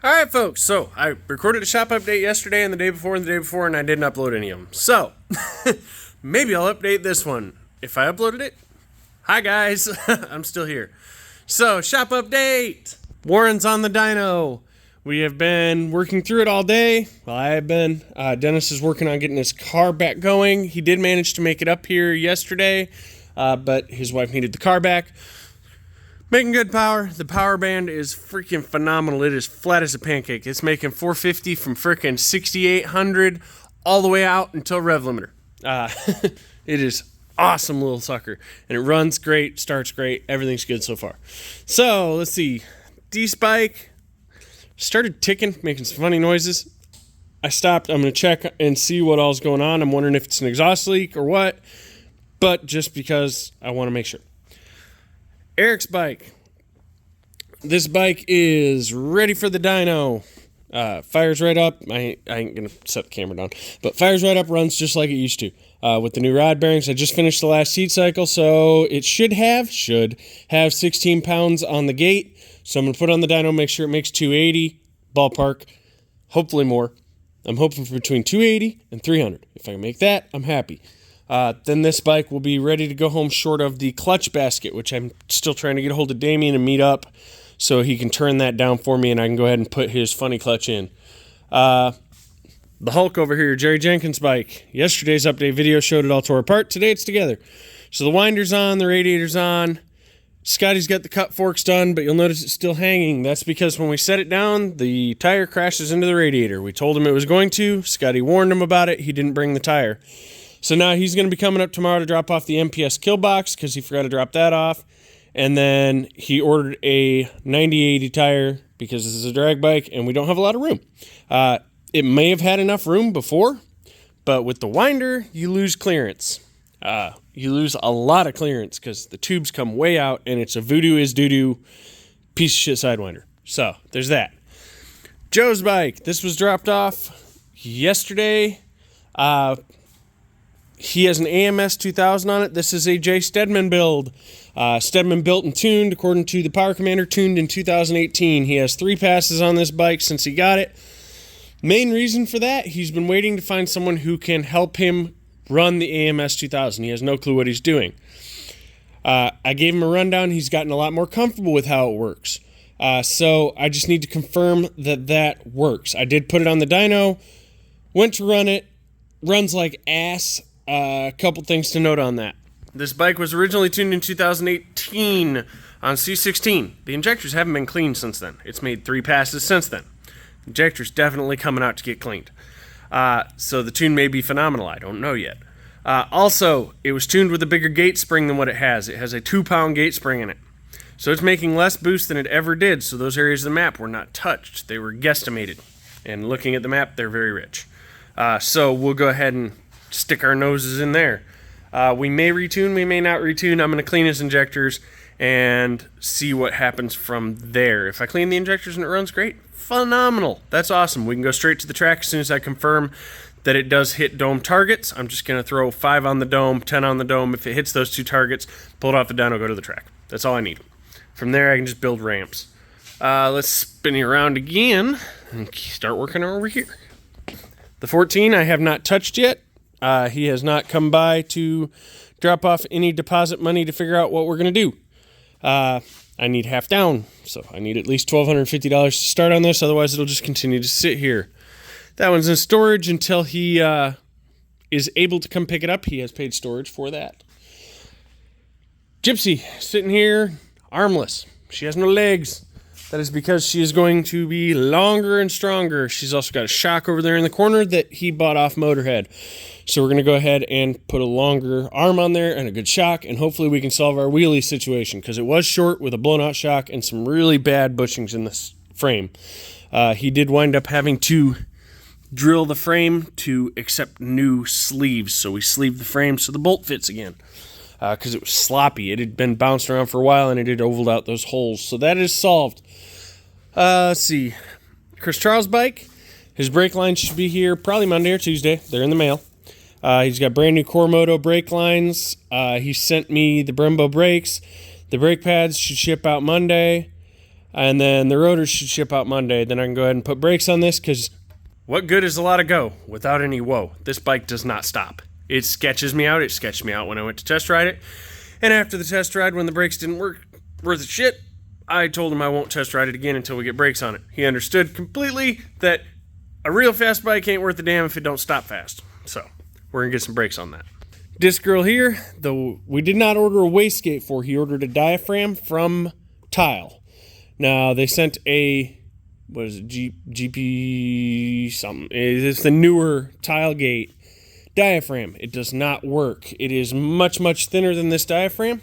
All right, folks. So I recorded a shop update yesterday and the day before and the day before, and I didn't upload any of them. So maybe I'll update this one if I uploaded it. Hi, guys. I'm still here. So, shop update. Warren's on the dyno. We have been working through it all day. Well, I have been. Dennis is working on getting his car back going. He did manage to make it up here yesterday, but his wife needed the car back. Making good power. The power band is freaking phenomenal. It is flat as a pancake. It's making 450 from freaking 6,800 all the way out until rev limiter. It is awesome little sucker. And it runs great, starts great. Everything's good so far. So, let's see. D-Spike started ticking, making some funny noises. I stopped. I'm going to check and see what all's going on. I'm wondering if it's an exhaust leak or what. But just because I want to make sure. Eric's bike. This bike is ready for the dyno. Fires right up. I ain't going to set the camera down. But fires right up, runs just like it used to. With the new rod bearings, I just finished the last heat cycle, so it should have 16 pounds on the gate. So I'm going to put on the dyno, make sure it makes 280, ballpark, hopefully more. I'm hoping for between 280 and 300. If I can make that, I'm happy. Then this bike will be ready to go home short of the clutch basket, which I'm still trying to get a hold of Damien and meet up so he can turn that down for me and I can go ahead and put his funny clutch in. The Hulk over here, Jerry Jenkins' bike. Yesterday's update video showed it all tore apart. Today it's together. So the winder's on, the radiator's on. Scotty's got the cut forks done, but you'll notice it's still hanging. That's because when we set it down, the tire crashes into the radiator. We told him it was going to. Scotty warned him about it. He didn't bring the tire. So now he's going to be coming up tomorrow to drop off the MPS kill box because he forgot to drop that off. And then he ordered a 90/80 tire because this is a drag bike and we don't have a lot of room. It may have had enough room before, but with the winder, you lose clearance. You lose a lot of clearance because the tubes come way out and it's a voodoo is doo-doo piece of shit sidewinder. So there's that. Joe's bike. This was dropped off yesterday. He has an AMS 2000 on it. This is a Jay Stedman build. Stedman built and tuned, according to the Power Commander, tuned in 2018. He has 3 passes on this bike since he got it. Main reason for that, he's been waiting to find someone who can help him run the AMS 2000. He has no clue what he's doing. I gave him a rundown. He's gotten a lot more comfortable with how it works. So I just need to confirm that works. I did put it on the dyno, went to run it, runs like ass. A couple things to note on that. This bike was originally tuned in 2018 on C16. The injectors haven't been cleaned since then. It's made 3 passes since then. Injector's definitely coming out to get cleaned. So the tune may be phenomenal. I don't know yet. Also, it was tuned with a bigger gate spring than what it has. It has a 2-pound gate spring in it. So it's making less boost than it ever did. So those areas of the map were not touched. They were guesstimated. And looking at the map, they're very rich. So we'll go ahead and stick our noses in there. We may retune, we may not retune. I'm going to clean his injectors and see what happens from there. If I clean the injectors and it runs great, phenomenal. That's awesome. We can go straight to the track as soon as I confirm that it does hit dome targets. I'm just going to throw 5 on the dome, 10 on the dome. If it hits those 2 targets, pull it off the dyno, go to the track. That's all I need. From there, I can just build ramps. Let's spin it around again and start working over here. The 14 I have not touched yet. He has not come by to drop off any deposit money to figure out what we're going to do. I need half down, so I need at least $1,250 to start on this, otherwise it'll just continue to sit here. That one's in storage until he is able to come pick it up. He has paid storage for that. Gypsy, sitting here, armless. She has no legs. That is because she is going to be longer and stronger. She's also got a shock over there in the corner that he bought off Motorhead. So we're going to go ahead and put a longer arm on there and a good shock, and hopefully we can solve our wheelie situation, because it was short with a blown-out shock and some really bad bushings in this frame. He did wind up having to drill the frame to accept new sleeves, so we sleeved the frame so the bolt fits again, because it was sloppy. It had been bounced around for a while, and it had ovaled out those holes. So that is solved. Let's see. Chris Charles' bike. His brake lines should be here probably Monday or Tuesday. They're in the mail. He's got brand new Cormoto brake lines. He sent me the Brembo brakes. The brake pads should ship out Monday. And then the rotors should ship out Monday. Then I can go ahead and put brakes on this, because what good is a lot of go without any whoa? This bike does not stop. It sketches me out. It sketched me out when I went to test ride it. And after the test ride, when the brakes didn't work worth a shit, I told him I won't test ride it again until we get brakes on it. He understood completely that a real fast bike ain't worth a damn if it don't stop fast. So we're going to get some brakes on that. Disc Girl here, though we did not order a wastegate for, he ordered a diaphragm from Tile. Now, they sent a, what is it, GP something. It's the newer Tile gate diaphragm. It does not work. It is much, much thinner than this diaphragm.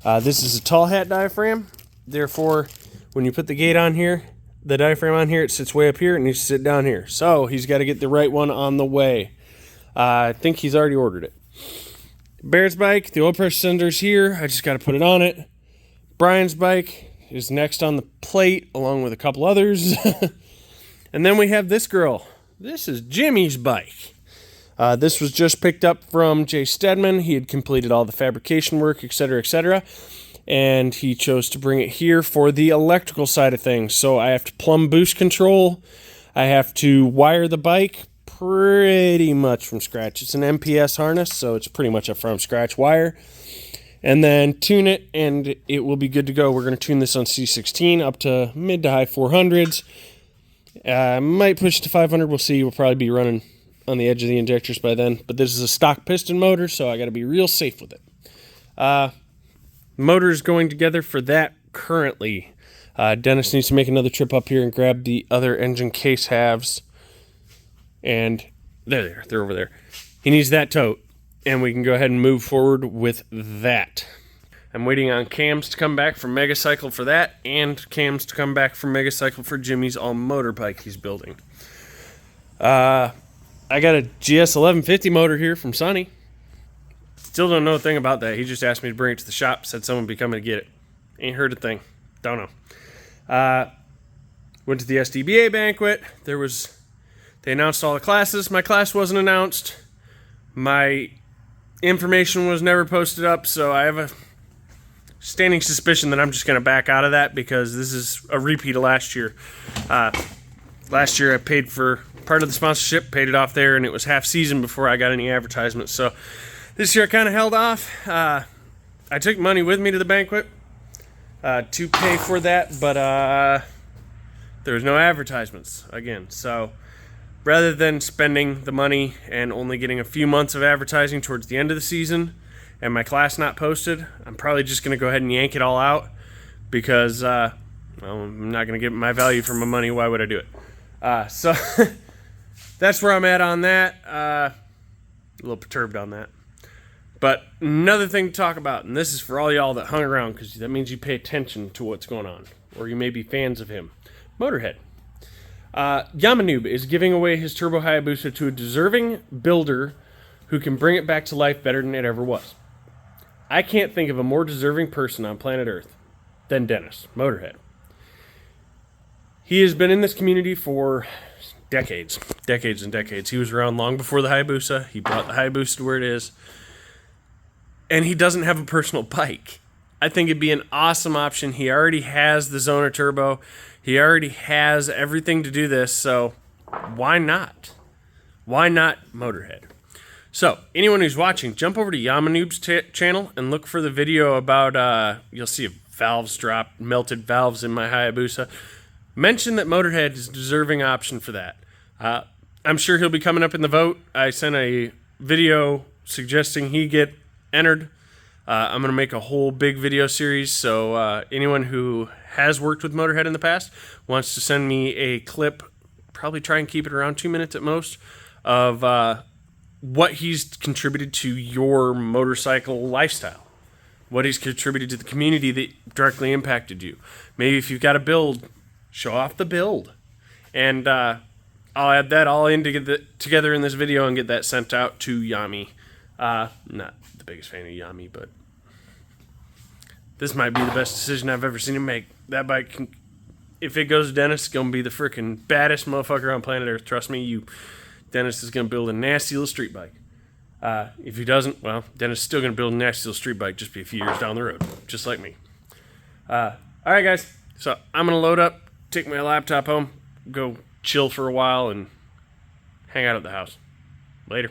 This is a tall hat diaphragm. Therefore, when you put the gate on here, the diaphragm on here, it sits way up here. It needs to sit down here. So, he's got to get the right one on the way. I think he's already ordered it. Barrett's bike, the oil pressure sender's here. I just got to put it on it. Brian's bike is next on the plate, along with a couple others. And then we have this girl. This is Jimmy's bike. This was just picked up from Jay Stedman. He had completed all the fabrication work, etc., etc., and he chose to bring it here for the electrical side of things. So I have to plumb boost control. I have to wire the bike pretty much from scratch. It's an MPS harness, so it's pretty much a from scratch wire. And then tune it, and it will be good to go. We're going to tune this on C16 up to mid to high 400s. Might push to 500. We'll see. We'll probably be running on the edge of the injectors by then. But this is a stock piston motor, so I got to be real safe with it. Motor is going together for that currently. Dennis needs to make another trip up here and grab the other engine case halves. And they're over there. He needs that tote, and we can go ahead and move forward with that. I'm waiting on cams to come back from Megacycle for that, and cams to come back from Megacycle for Jimmy's all-motor bike he's building. I got a GS 1150 motor here from Sonny. Still don't know a thing about that. He just asked me to bring it to the shop, said someone would be coming to get it. Ain't heard a thing. Don't know. Went to the SDBA banquet. They announced all the classes. My class wasn't announced. My information was never posted up, so I have a standing suspicion that I'm just going to back out of that, because this is a repeat of last year. Last year I paid for part of the sponsorship, paid it off there, and it was half season before I got any advertisements. So this year I kind of held off. I took money with me to the banquet to pay for that, but there was no advertisements again. So rather than spending the money and only getting a few months of advertising towards the end of the season and my class not posted, I'm probably just going to go ahead and yank it all out, because well, I'm not going to get my value for my money. Why would I do it? So that's where I'm at on that. A little perturbed on that. But another thing to talk about, and this is for all y'all that hung around, because that means you pay attention to what's going on, or you may be fans of him. Motorhead. Yamanoob is giving away his Turbo Hayabusa to a deserving builder who can bring it back to life better than it ever was. I can't think of a more deserving person on planet Earth than Dennis, Motorhead. He has been in this community for decades and decades. He was around long before the Hayabusa. He brought the Hayabusa to where it is. And he doesn't have a personal bike. I think it'd be an awesome option. He already has the Zoner Turbo. He already has everything to do this, so why not? Why not Motorhead? So, anyone who's watching, jump over to Yamanoob's channel and look for the video about, you'll see valves drop, melted valves in my Hayabusa. Mention that Motorhead is a deserving option for that. I'm sure he'll be coming up in the vote. I sent a video suggesting he get entered. I'm going to make a whole big video series, so anyone who has worked with Motorhead in the past wants to send me a clip, probably try and keep it around 2 minutes at most, of what he's contributed to your motorcycle lifestyle, what he's contributed to the community that directly impacted you. Maybe if you've got a build, show off the build. And I'll add that all in together in this video and get that sent out to Yami. Not the biggest fan of Yami, but this might be the best decision I've ever seen him make. That bike, if it goes to Dennis, it's going to be the freaking baddest motherfucker on planet Earth. Trust me, Dennis is going to build a nasty little street bike. If he doesn't, well, Dennis is still going to build a nasty little street bike, just be a few years down the road, just like me. All right, guys. So I'm going to load up, take my laptop home, go chill for a while, and hang out at the house. Later.